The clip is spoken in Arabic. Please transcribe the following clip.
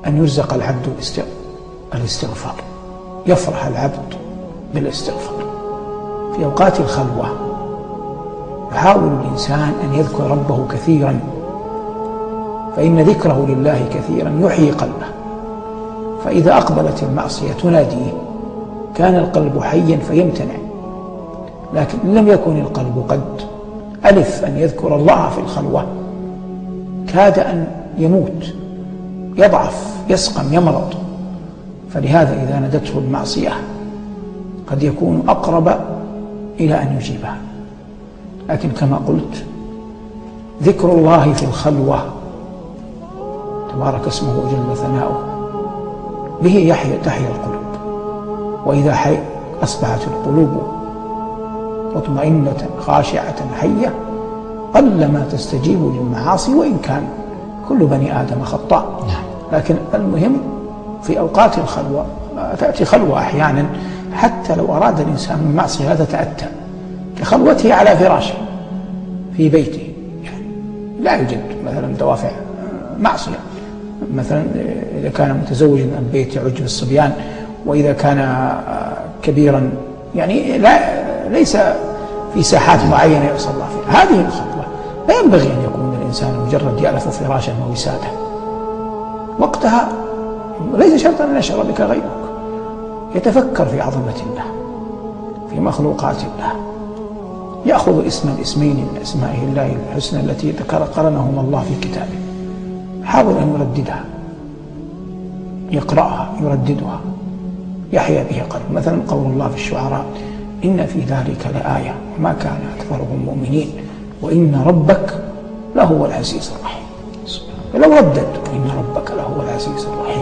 أن يرزق العبد الاستغفار، يفرح العبد بالاستغفار في أوقات الخلوة. يحاول الإنسان أن يذكر ربه كثيرا، فإن ذكره لله كثيرا يحيي قلبه. فإذا أقبلت المعصية تناديه كان القلب حيا فيمتنع، لكن إن لم يكن القلب قد ألف أن يذكر الله في الخلوة كاد أن يموت، يضعف، يسقم، يمرض. فلهذا إذا نادته المعصية قد يكون أقرب إلى أن يجيبها. لكن كما قلت ذكر الله في الخلوة تبارك اسمه وجل ثناؤه به تحيا القلوب. وإذا أصبحت القلوب مطمئنة خاشعة حية قلما تستجيب للمعاصي، وإن كان كل بني آدم خطاء. لكن المهم في أوقات الخلوة تأتي خلوة أحيانا حتى لو أراد الإنسان المعصية لا تتأتى، كخلوته على فراشه في بيته، يعني لا يوجد مثلا دوافع معصية. مثلا إذا كان متزوجا البيت يعج بالصبيان، وإذا كان كبيرا يعني ليس في ساحات معينة يعصى الله فيها. هذه الخطوة لا ينبغي أن يكون الإنسان مجرد يألف فراشا ووسادة، وقتها ليس شرطا أن يشعر بك غيرك، يتفكر في عظمة الله، في مخلوقات الله، يأخذ اسمين من أسمائه الله الحسنى التي قرنهما الله في كتابه، يحاول أن يرددها، يقرأها، يرددها، يحيا به قلبه. مثلا قول الله في الشعراء: إن في ذلك لآية وما كان أكثرهم مؤمنين وإن ربك لهو العزيز الرحيم. فلو ردد إن ربك لهو العزيز الرحيم